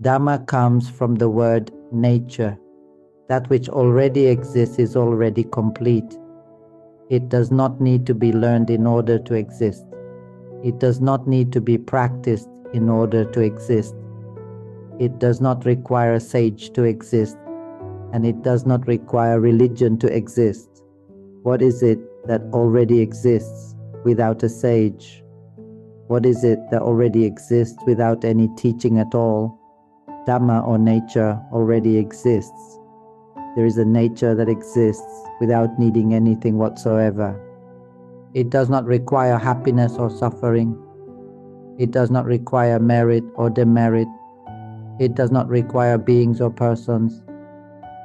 Dhamma comes from the word nature. That which already exists is already complete. It does not need to be learned in order to exist. It does not need to be practiced in order to exist. It does not require a sage to exist, and it does not require religion to exist. What is it that already exists without a sage? What is it that already exists without any teaching at all? Dhamma or nature already exists. There is a nature that exists without needing anything whatsoever. It does not require happiness or suffering. It does not require merit or demerit. It does not require beings or persons.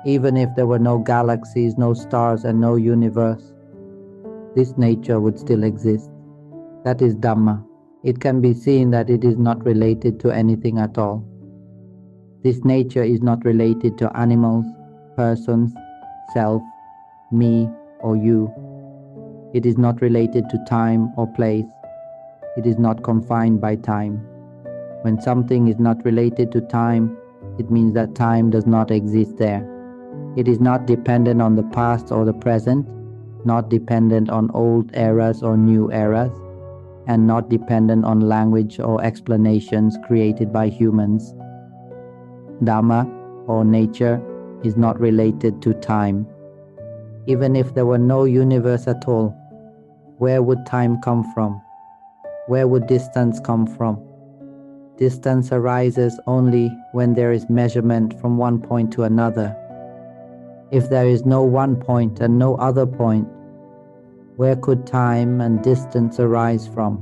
Even if there were no galaxies, no stars, and no universe, this nature would still exist. That is Dhamma. It can be seen that it is not related to anything at all. This nature is not related to animals, persons, self, me, or you. It is not related to time or place. It is not confined by time. When something is not related to time, it means that time does not exist there. It is not dependent on the past or the present, not dependent on old eras or new eras, and not dependent on language or explanations created by humans. Dhamma, or nature, is not related to time. Even if there were no universe at all, where would time come from? Where would distance come from? Distance arises only when there is measurement from one point to another. If there is no one point and no other point, where could time and distance arise from?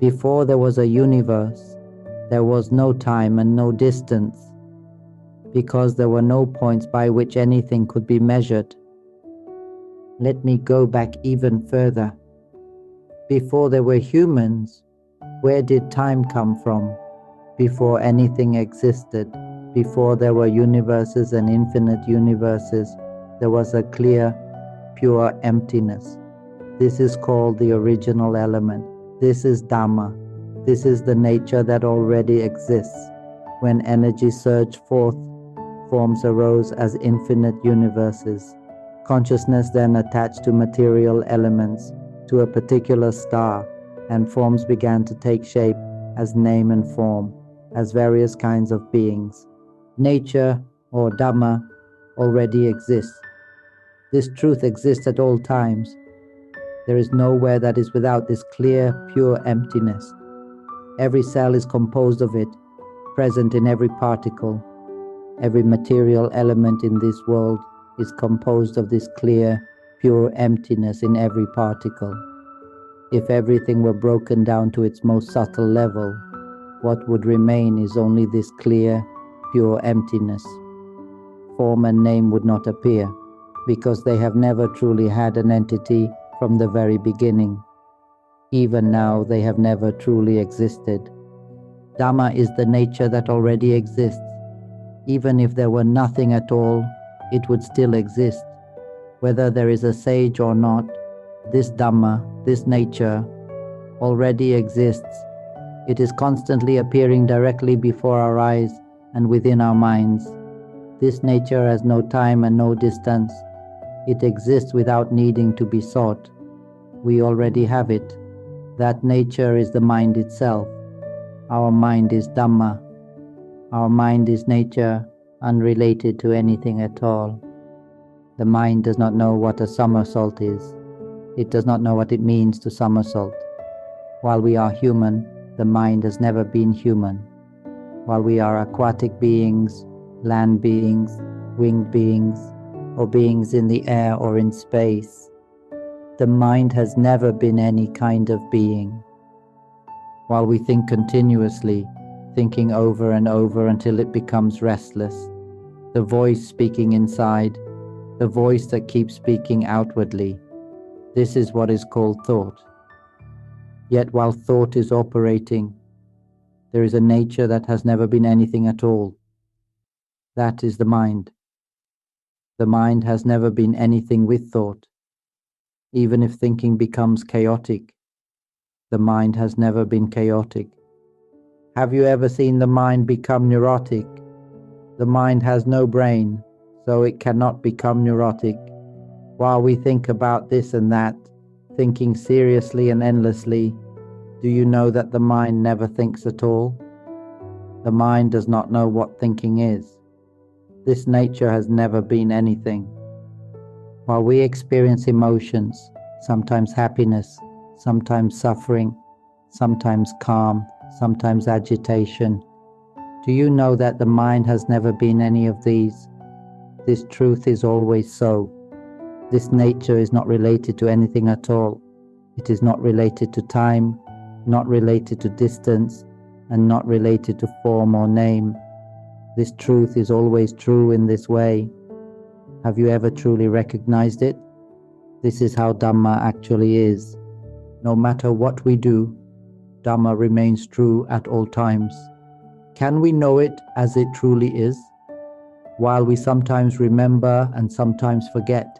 Before there was a universe, there was no time and no distance, because there were no points by which anything could be measured. Let me go back even further. Before there were humans, where did time come from? Before anything existed, before there were universes and infinite universes, there was a clear, pure emptiness. This is called the original element. This is Dhamma. This is the nature that already exists. When energy surged forth, forms arose as infinite universes. Consciousness then attached to material elements, to a particular star, and forms began to take shape as name and form, as various kinds of beings. Nature, or Dhamma, already exists. This truth exists at all times. There is nowhere that is without this clear, pure emptiness. Every cell is composed of it, present in every particle. Every material element in this world is composed of this clear, pure emptiness in every particle. If everything were broken down to its most subtle level, what would remain is only this clear, pure emptiness. Form and name would not appear, because they have never truly had an entity from the very beginning. Even now, they have never truly existed. Dhamma is the nature that already exists. Even if there were nothing at all, it would still exist. Whether there is a sage or not, this Dhamma, this nature, already exists. It is constantly appearing directly before our eyes and within our minds. This nature has no time and no distance. It exists without needing to be sought. We already have it. That nature is the mind itself. Our mind is Dhamma. Our mind is nature, unrelated to anything at all. The mind does not know what a somersault is. It does not know what it means to somersault. While we are human, the mind has never been human. While we are aquatic beings, land beings, winged beings, or beings in the air or in space, the mind has never been any kind of being. While we think continuously, thinking over and over until it becomes restless, the voice speaking inside, the voice that keeps speaking outwardly, this is what is called thought. Yet while thought is operating, there is a nature that has never been anything at all. That is the mind. The mind has never been anything with thought. Even if thinking becomes chaotic, the mind has never been chaotic. Have you ever seen the mind become neurotic? The mind has no brain, so it cannot become neurotic. While we think about this and that, thinking seriously and endlessly, do you know that the mind never thinks at all? The mind does not know what thinking is. This nature has never been anything. While we experience emotions, sometimes happiness, sometimes suffering, sometimes calm, sometimes agitation, do you know that the mind has never been any of these? This truth is always so. This nature is not related to anything at all. It is not related to time, not related to distance, and not related to form or name. This truth is always true in this way. Have you ever truly recognized it? This is how Dhamma actually is. No matter what we do, Dhamma remains true at all times. Can we know it as it truly is? While we sometimes remember and sometimes forget,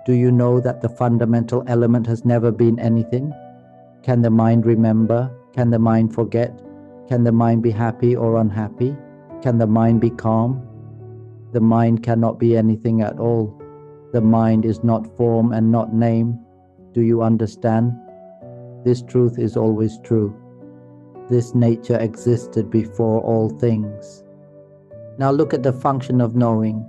do you know that the fundamental element has never been anything? Can the mind remember? Can the mind forget? Can the mind be happy or unhappy? Can the mind be calm? The mind cannot be anything at all. The mind is not form and not name. Do you understand? This truth is always true. This nature existed before all things. Now look at the function of knowing.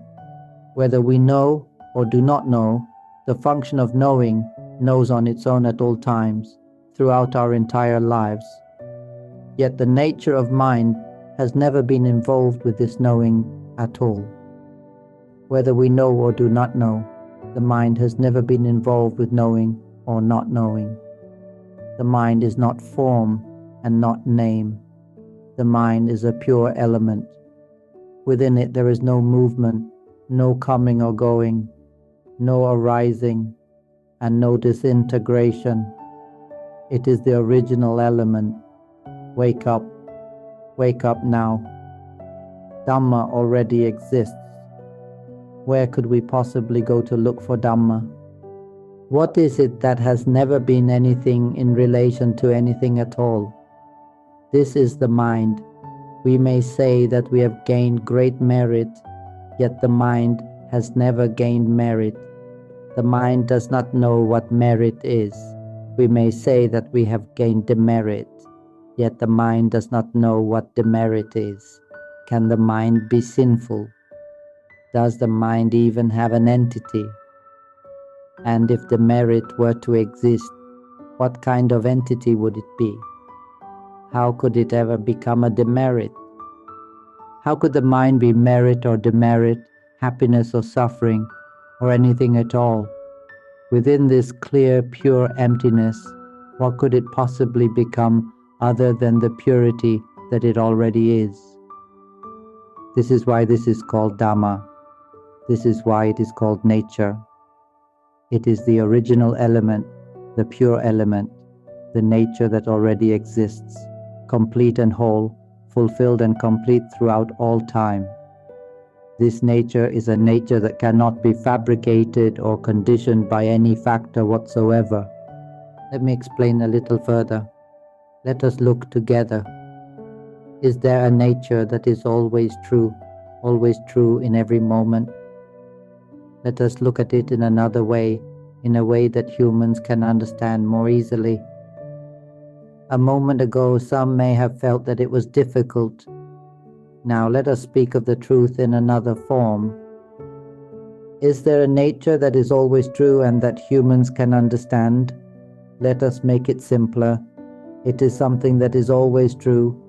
Whether we know or do not know, the function of knowing knows on its own at all times, throughout our entire lives. Yet the nature of mind has never been involved with this knowing at all. Whether we know or do not know, the mind has never been involved with knowing or not knowing. The mind is not form and not name. The mind is a pure element. Within it there is no movement, no coming or going, no arising, and no disintegration. It is the original element. Wake up now. Dhamma already exists. Where could we possibly go to look for Dhamma? What is it that has never been anything in relation to anything at all? This is the mind. We may say that we have gained great merit, yet the mind has never gained merit. The mind does not know what merit is. We may say that we have gained demerit, yet the mind does not know what demerit is. Can the mind be sinful? Does the mind even have an entity? And if demerit were to exist, what kind of entity would it be? How could it ever become a demerit? How could the mind be merit or demerit, happiness or suffering, or anything at all? Within this clear, pure emptiness, what could it possibly become other than the purity that it already is? This is why this is called Dhamma. This is why it is called nature. It is the original element, the pure element, the nature that already exists, complete and whole, fulfilled and complete throughout all time. This nature is a nature that cannot be fabricated or conditioned by any factor whatsoever. Let me explain a little further. Let us look together. Is there a nature that is always true in every moment? Let us look at it in another way, in a way that humans can understand more easily. A moment ago, some may have felt that it was difficult. Now let us speak of the truth in another form. Is there a nature that is always true and that humans can understand? Let us make it simpler. It is something that is always true,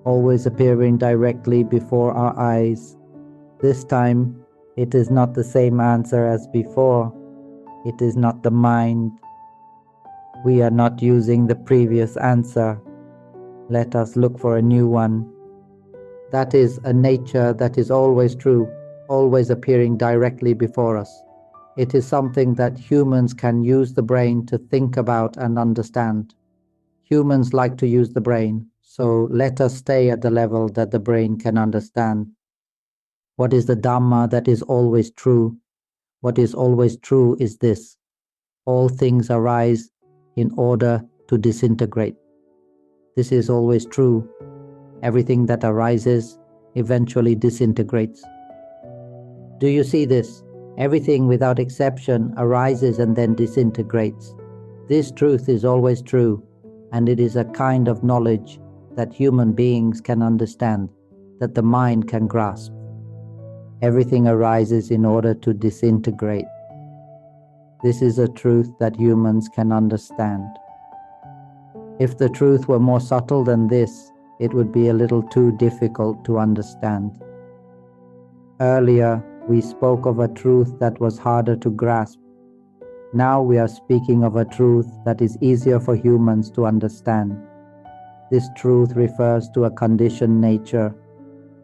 always appearing directly before our eyes. This time, it is not the same answer as before. It is not the mind. We are not using the previous answer. Let us look for a new one. That is a nature that is always true, always appearing directly before us. It is something that humans can use the brain to think about and understand. Humans like to use the brain, so let us stay at the level that the brain can understand. What is the Dhamma that is always true? What is always true is this: all things arise in order to disintegrate. This is always true. Everything that arises eventually disintegrates. Do you see this? Everything without exception arises and then disintegrates. This truth is always true, and it is a kind of knowledge that human beings can understand, that the mind can grasp. Everything arises in order to disintegrate. This is a truth that humans can understand. If the truth were more subtle than this, it would be a little too difficult to understand. Earlier, we spoke of a truth that was harder to grasp. Now we are speaking of a truth that is easier for humans to understand. This truth refers to a conditioned nature,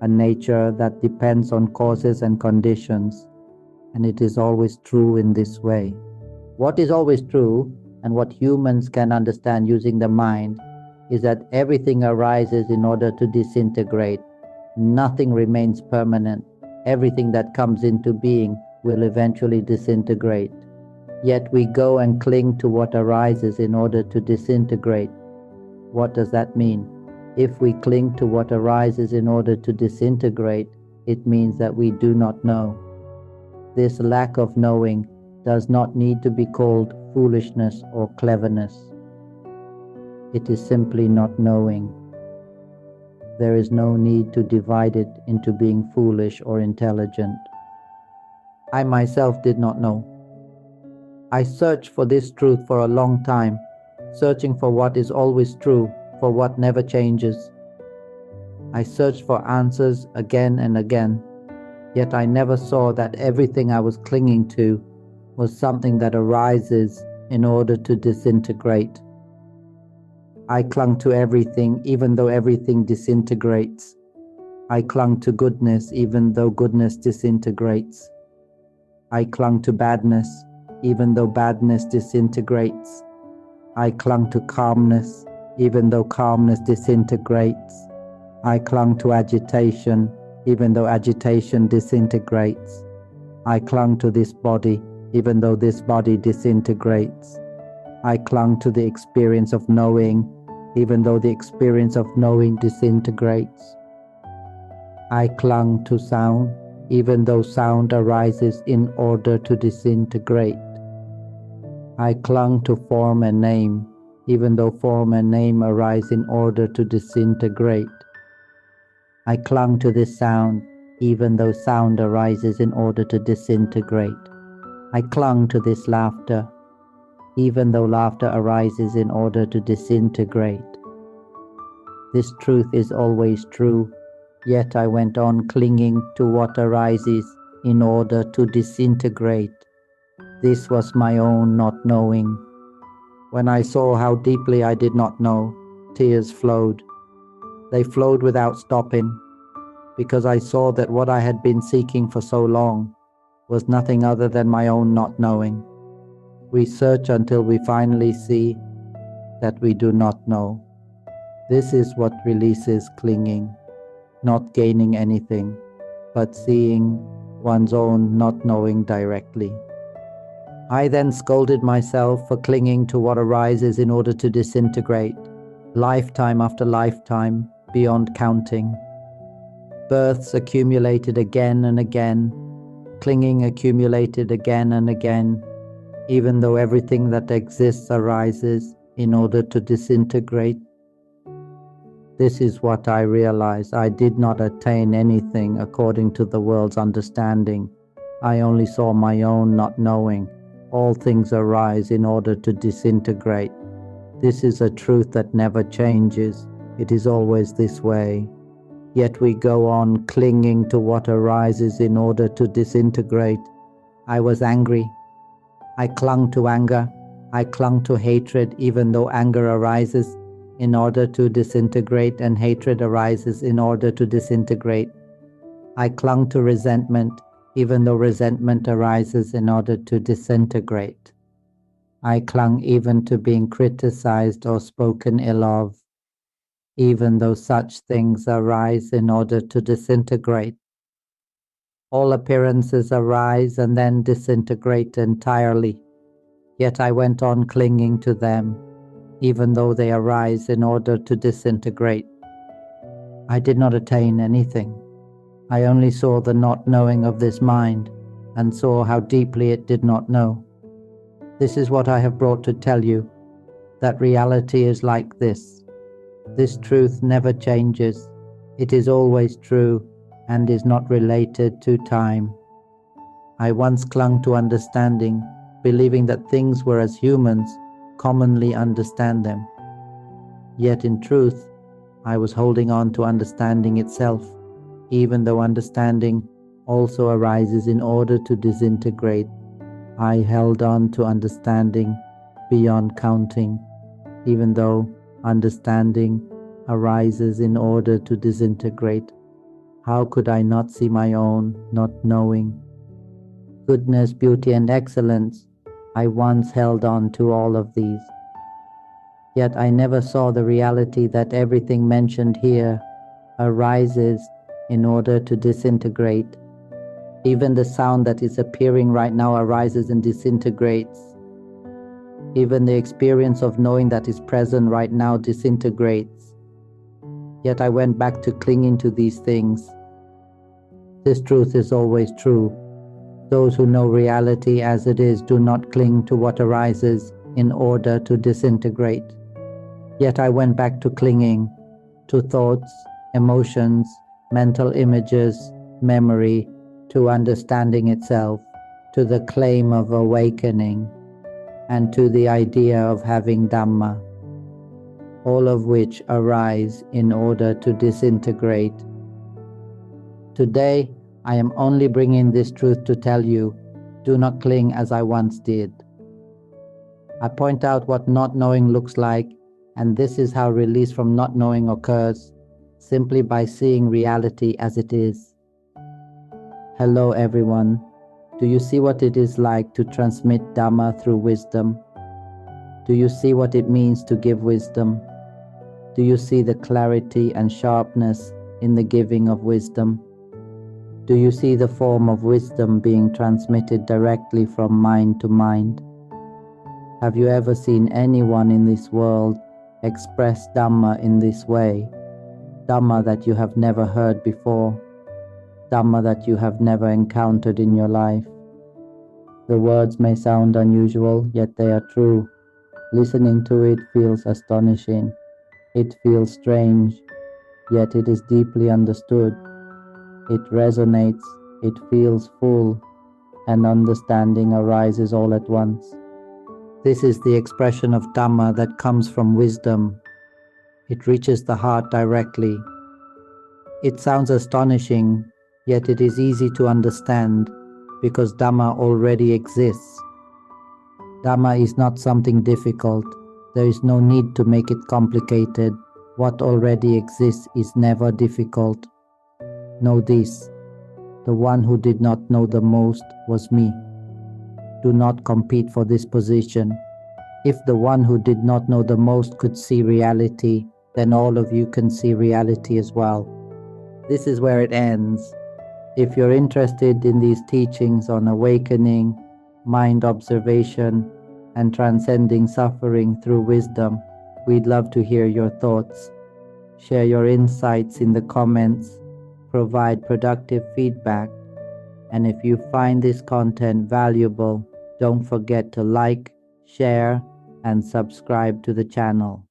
a nature that depends on causes and conditions, and it is always true in this way. What is always true, and what humans can understand using the mind, is that everything arises in order to disintegrate. Nothing remains permanent. Everything that comes into being will eventually disintegrate. Yet we go and cling to what arises in order to disintegrate. What does that mean? If we cling to what arises in order to disintegrate, it means that we do not know. This lack of knowing does not need to be called foolishness or cleverness. It is simply not knowing. There is no need to divide it into being foolish or intelligent. I myself did not know. I searched for this truth for a long time, searching for what is always true, for what never changes. I searched for answers again and again, yet I never saw that everything I was clinging to was something that arises in order to disintegrate. I clung to everything even though everything disintegrates. I clung to goodness even though goodness disintegrates. I clung to badness even though badness disintegrates. I clung to calmness even though calmness disintegrates. I clung to agitation even though agitation disintegrates. I clung to this body even though this body disintegrates. I clung to the experience of knowing even though the experience of knowing disintegrates. I clung to sound even though sound arises in order to disintegrate. I clung to form and name even though form and name arise in order to disintegrate. I clung to this sound even though sound arises in order to disintegrate. I clung to this laughter even though laughter arises in order to disintegrate. This truth is always true, yet I went on clinging to what arises in order to disintegrate. This was my own not knowing. When I saw how deeply I did not know, tears flowed. They flowed without stopping, because I saw that what I had been seeking for so long was nothing other than my own not knowing. We search until we finally see that we do not know. This is what releases clinging, not gaining anything, but seeing one's own not knowing directly. I then scolded myself for clinging to what arises in order to disintegrate, lifetime after lifetime, beyond counting. Births accumulated again and again, clinging accumulated again and again, even though everything that exists arises in order to disintegrate. This is what I realized. I did not attain anything according to the world's understanding. I only saw my own not knowing. All things arise in order to disintegrate. This is a truth that never changes. It is always this way. Yet we go on clinging to what arises in order to disintegrate. I was angry. I clung to anger. I clung to hatred even though anger arises in order to disintegrate and hatred arises in order to disintegrate. I clung to resentment even though resentment arises in order to disintegrate. I clung even to being criticized or spoken ill of, even though such things arise in order to disintegrate. All appearances arise and then disintegrate entirely, yet I went on clinging to them, even though they arise in order to disintegrate. I did not attain anything. I only saw the not knowing of this mind and saw how deeply it did not know. This is what I have brought to tell you, that reality is like this. This truth never changes. It is always true and is not related to time. I once clung to understanding, believing that things were as humans commonly understand them. Yet in truth, I was holding on to understanding itself, even though understanding also arises in order to disintegrate. I held on to understanding beyond counting, even though understanding arises in order to disintegrate. How could I not see my own not knowing? Goodness, beauty, and excellence, I once held on to all of these. Yet I never saw the reality that everything mentioned here arises in order to disintegrate. Even the sound that is appearing right now arises and disintegrates. Even the experience of knowing that is present right now disintegrates. Yet I went back to clinging to these things. This truth is always true. Those who know reality as it is do not cling to what arises in order to disintegrate. Yet I went back to clinging, to thoughts, emotions, mental images, memory, to understanding itself, to the claim of awakening, and to the idea of having Dhamma, all of which arise in order to disintegrate. Today, I am only bringing this truth to tell you, do not cling as I once did. I point out what not knowing looks like, and this is how release from not knowing occurs, simply by seeing reality as it is. Hello everyone. Do you see what it is like to transmit Dhamma through wisdom? Do you see what it means to give wisdom? Do you see the clarity and sharpness in the giving of wisdom? Do you see the form of wisdom being transmitted directly from mind to mind? Have you ever seen anyone in this world express Dhamma in this way? Dhamma that you have never heard before, Dhamma that you have never encountered in your life. The words may sound unusual, yet they are true. Listening to it feels astonishing. It feels strange, yet it is deeply understood. It resonates, it feels full, and understanding arises all at once. This is the expression of Dhamma that comes from wisdom. It reaches the heart directly. It sounds astonishing, yet it is easy to understand because Dhamma already exists. Dhamma is not something difficult. There is no need to make it complicated. What already exists is never difficult. Know this, the one who did not know the most was me. Do not compete for this position. If the one who did not know the most could see reality, then all of you can see reality as well. This is where it ends. If you're interested in these teachings on awakening, mind observation, and transcending suffering through wisdom, we'd love to hear your thoughts. Share your insights in the comments, provide productive feedback, and if you find this content valuable, don't forget to like, share, and subscribe to the channel.